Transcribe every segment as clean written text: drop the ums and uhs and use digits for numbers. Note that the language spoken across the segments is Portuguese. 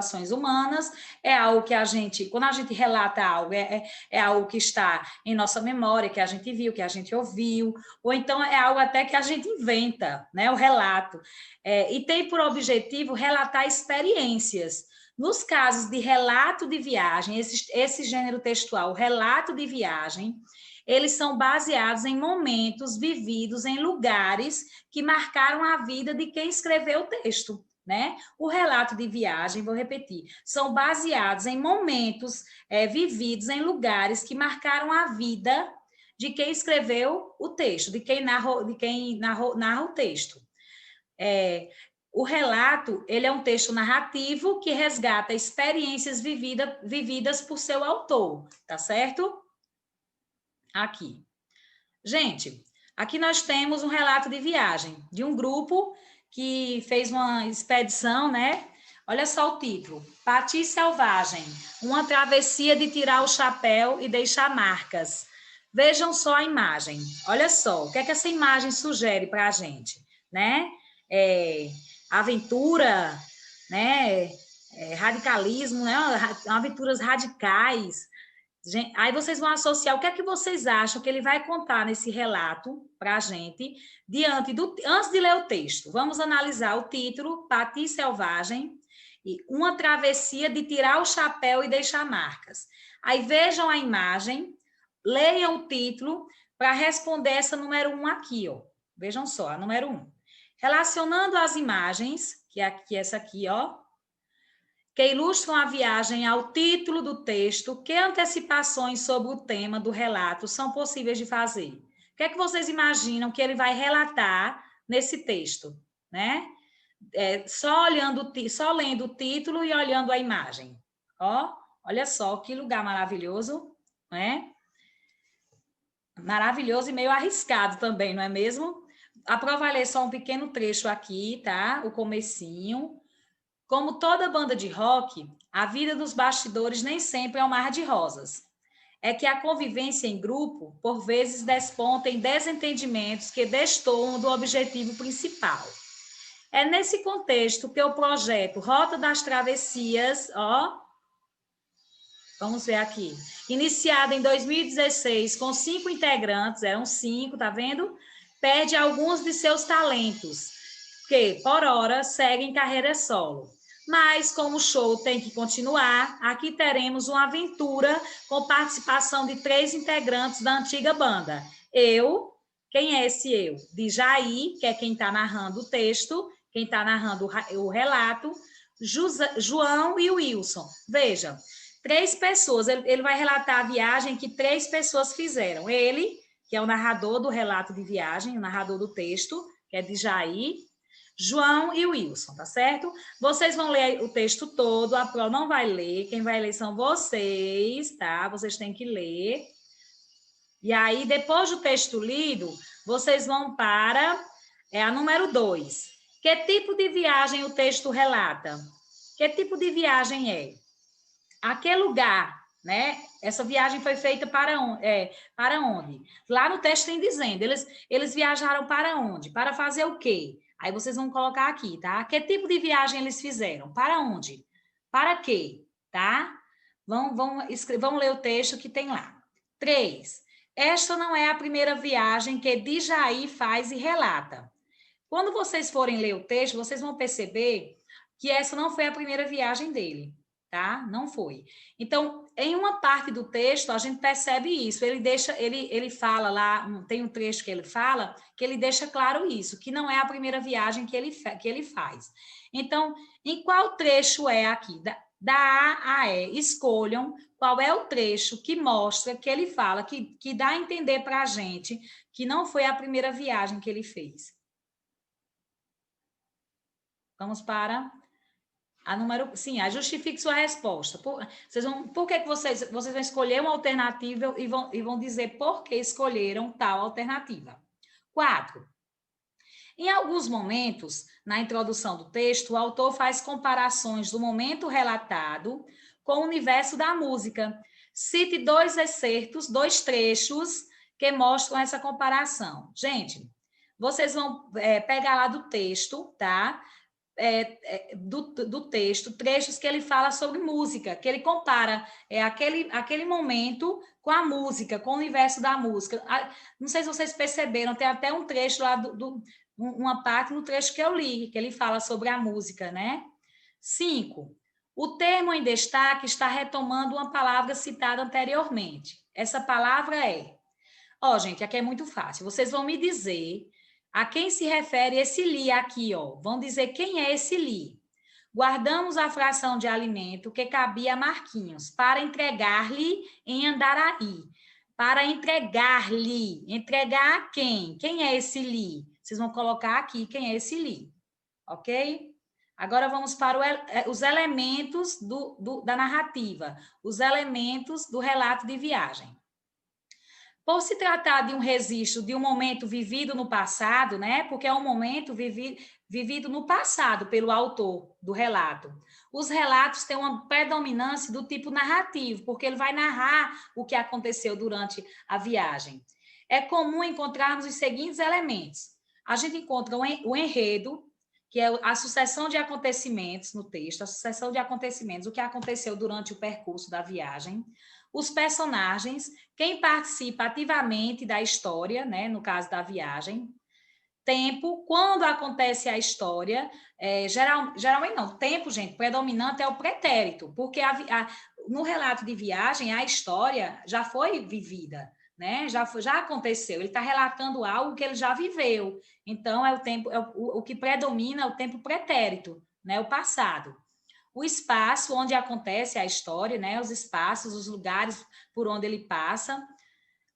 ações humanas, é algo que a gente, quando a gente relata algo, é algo que está em nossa memória, que a gente viu, que a gente ouviu, ou então é algo até que a gente inventa, né? O relato. E tem por objetivo relatar experiências. Nos casos de relato de viagem, esse gênero textual, relato de viagem, eles são baseados em momentos vividos em lugares que marcaram a vida de quem escreveu o texto. Né? O relato de viagem, vou repetir, são baseados em momentos vividos em lugares que marcaram a vida de quem escreveu o texto, de quem narra o texto. O relato, ele é um texto narrativo que resgata experiências vividas por seu autor, tá certo? Aqui. Gente, aqui nós temos um relato de viagem de um grupo que fez uma expedição, né? Olha só o título: Pati Selvagem, uma travessia de tirar o chapéu e deixar marcas. Vejam só a imagem. Olha só, o que é que essa imagem sugere para a gente, né? Aventura, né? Radicalismo, né? Aventuras radicais. Aí vocês vão associar o que é que vocês acham que ele vai contar nesse relato para a gente, antes de ler o texto. Vamos analisar o título, Pati Selvagem, e uma travessia de tirar o chapéu e deixar marcas. Aí vejam a imagem, leiam o título para responder essa número 1 aqui, ó. Vejam só, a número 1. Relacionando as imagens, que é essa aqui, ó, que ilustram a viagem ao título do texto, que antecipações sobre o tema do relato são possíveis de fazer? O que é que vocês imaginam que ele vai relatar nesse texto, né? Só lendo o título e olhando a imagem. Ó, olha só que lugar maravilhoso, né? Maravilhoso e meio arriscado também, não é mesmo? A prova vai ler só um pequeno trecho aqui, tá? O comecinho. Como toda banda de rock, a vida dos bastidores nem sempre é um mar de rosas. É que a convivência em grupo, por vezes, desponta em desentendimentos que destoam do objetivo principal. É nesse contexto que o projeto Rota das Travessias, ó, vamos ver aqui, iniciado em 2016 com 5 integrantes, eram 5, tá vendo? Perde alguns de seus talentos, que, por hora, seguem carreira solo. Mas, como o show tem que continuar, aqui teremos uma aventura com participação de 3 integrantes da antiga banda. Eu, quem é esse eu? De Jair, que é quem está narrando o texto, quem está narrando o relato, João e o Wilson. Veja, 3 pessoas, ele vai relatar a viagem que 3 pessoas fizeram. Ele, que é o narrador do relato de viagem, o narrador do texto, que é de Jair, João e Wilson, tá certo? Vocês vão ler o texto todo, a Pro não vai ler, quem vai ler são vocês, tá? Vocês têm que ler. E aí, depois do texto lido, vocês vão para a número 2. Que tipo de viagem o texto relata? Que tipo de viagem é? A que lugar, né? Essa viagem foi feita para onde? Lá no texto tem dizendo, eles viajaram para onde? Para fazer o quê? Aí vocês vão colocar aqui, tá? Que tipo de viagem eles fizeram? Para onde? Para quê? Tá? Vão ler o texto que tem lá. 3. Esta não é a primeira viagem que Djaí faz e relata. Quando vocês forem ler o texto, vocês vão perceber que essa não foi a primeira viagem dele, tá? Não foi. Então, em uma parte do texto, a gente percebe isso. Ele fala lá, tem um trecho que ele fala, que ele deixa claro isso, que não é a primeira viagem que ele faz. Então, em qual trecho é aqui? Da A a E, escolham qual é o trecho que mostra, que ele fala, que dá a entender para a gente que não foi a primeira viagem que ele fez. Vamos para a número... Sim, justifique sua resposta. Por que vocês vão escolher uma alternativa e vão dizer por que escolheram tal alternativa? 4. Em alguns momentos, na introdução do texto, o autor faz comparações do momento relatado com o universo da música. Cite 2 excertos, 2 trechos que mostram essa comparação. Gente, vocês vão pegar lá do texto, tá? do texto, trechos que ele fala sobre música, que ele compara aquele momento com a música, com o universo da música. Não sei se vocês perceberam, tem até um trecho lá, uma parte no trecho que eu li, que ele fala sobre a música, né? 5. O termo em destaque está retomando uma palavra citada anteriormente. Essa palavra é... gente, aqui é muito fácil. Vocês vão me dizer a quem se refere esse li aqui, Vão dizer quem é esse li. Guardamos a fração de alimento que cabia a Marquinhos para entregar-lhe em Andaraí. Para entregar-lhe. Entregar a quem? Quem é esse li? Vocês vão colocar aqui quem é esse li. Ok? Agora vamos para os elementos da narrativa. Os elementos do relato de viagem. Por se tratar de um registro de um momento vivido no passado, né? Porque é um momento vivido no passado pelo autor do relato. Os relatos têm uma predominância do tipo narrativo, porque ele vai narrar o que aconteceu durante a viagem. É comum encontrarmos os seguintes elementos. A gente encontra o enredo, que é a sucessão de acontecimentos no texto, a sucessão de acontecimentos, o que aconteceu durante o percurso da viagem. Os personagens, quem participa ativamente da história, né, no caso da viagem. Tempo, quando acontece a história, geralmente não, tempo, gente, predominante é o pretérito, porque no relato de viagem, a história já foi vivida, né? Já aconteceu, ele está relatando algo que ele já viveu, então é o tempo, o que predomina é o tempo pretérito, né? O passado. O espaço onde acontece a história, né? Os espaços, os lugares por onde ele passa.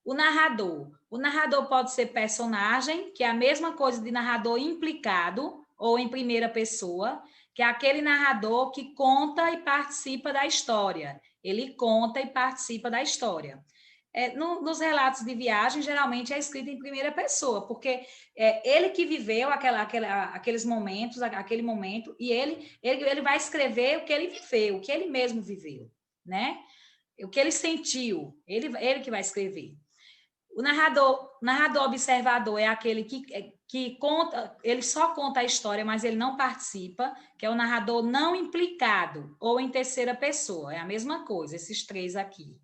O narrador. O narrador pode ser personagem, que é a mesma coisa de narrador implicado, ou em primeira pessoa, que é aquele narrador que conta e participa da história. Ele conta e participa da história. Nos relatos de viagem, geralmente é escrito em primeira pessoa, porque ele que viveu aqueles momentos, aquele momento, e ele vai escrever o que ele viveu, o que ele mesmo viveu, né? O que ele sentiu, ele que vai escrever. O narrador observador é aquele que conta, ele só conta a história, mas ele não participa, que é o narrador não implicado, ou em terceira pessoa, é a mesma coisa, esses três aqui.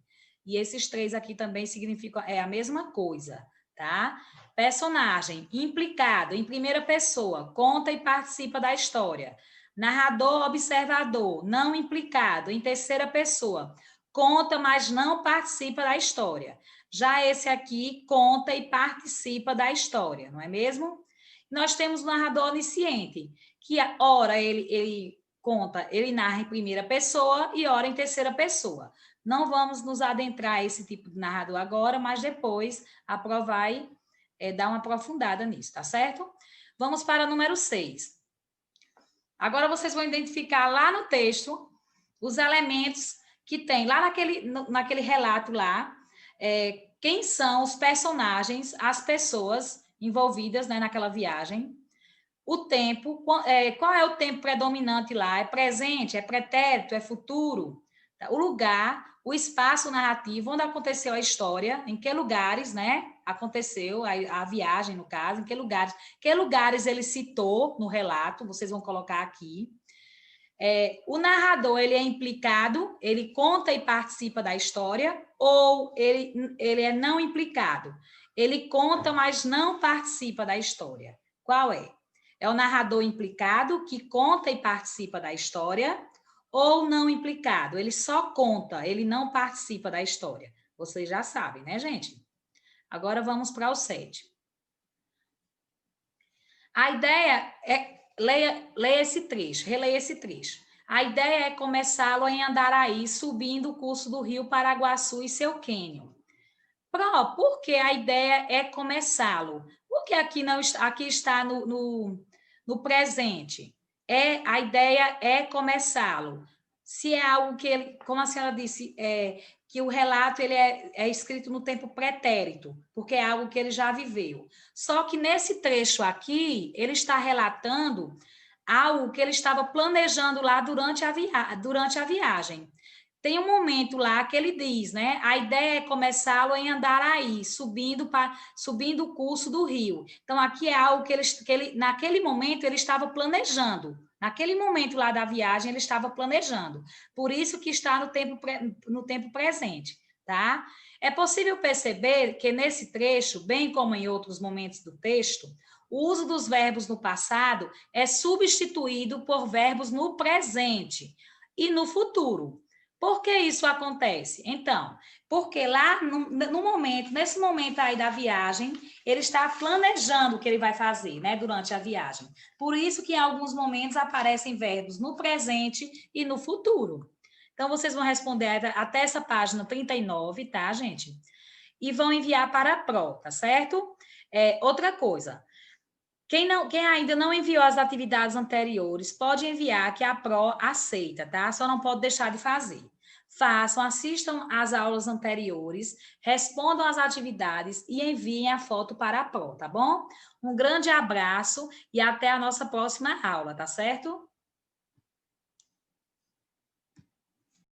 E esses três aqui também significam, a mesma coisa, tá? Personagem, implicado, em primeira pessoa, conta e participa da história. Narrador observador, não implicado, em terceira pessoa, conta, mas não participa da história. Já esse aqui conta e participa da história, não é mesmo? Nós temos o narrador onisciente, que ora ele conta, ele narra em primeira pessoa e ora em terceira pessoa. Não vamos nos adentrar a esse tipo de narrador agora, mas depois a prova vai dar uma aprofundada nisso, tá certo? Vamos para o número 6. Agora vocês vão identificar lá no texto os elementos que tem lá naquele relato lá, quem são os personagens, as pessoas envolvidas, né, naquela viagem. O tempo, qual é o tempo predominante lá? É presente, é pretérito, é futuro? O lugar, o espaço narrativo, onde aconteceu a história, em que lugares, né, aconteceu a viagem, no caso, em que lugares ele citou no relato, vocês vão colocar aqui. O narrador, ele é implicado, ele conta e participa da história, ou ele é não implicado? Ele conta, mas não participa da história. Qual é? É o narrador implicado, que conta e participa da história, ou não implicado? Ele só conta, ele não participa da história. Vocês já sabem, né, gente? Agora vamos para o 7. A ideia é... Leia esse trecho, releia esse trecho. A ideia é começá-lo em Andaraí, subindo o curso do rio Paraguaçu e seu cânion. Por que a ideia é começá-lo? Porque aqui está no presente. A ideia é começá-lo. Se é algo que ele, como a senhora disse, que o relato ele é escrito no tempo pretérito, porque é algo que ele já viveu. Só que nesse trecho aqui, ele está relatando algo que ele estava planejando lá durante a viagem. Tem um momento lá que ele diz, né? A ideia é começá-lo em Andaraí, subindo o curso do rio. Então, aqui é algo que ele naquele momento, ele estava planejando, Naquele momento lá da viagem, ele estava planejando. Por isso que está no tempo presente, tá? É possível perceber que nesse trecho, bem como em outros momentos do texto, o uso dos verbos no passado é substituído por verbos no presente e no futuro. Por que isso acontece? Então, porque lá no momento, nesse momento aí da viagem, ele está planejando o que ele vai fazer, né, durante a viagem. Por isso que em alguns momentos aparecem verbos no presente e no futuro. Então, vocês vão responder até essa página 39, tá, gente? E vão enviar para a Pro, tá certo? Outra coisa, quem ainda não enviou as atividades anteriores, pode enviar que a Pro aceita, tá? Só não pode deixar de fazer. Façam, assistam às aulas anteriores, respondam às atividades e enviem a foto para a Pro, tá bom? Um grande abraço e até a nossa próxima aula, tá certo?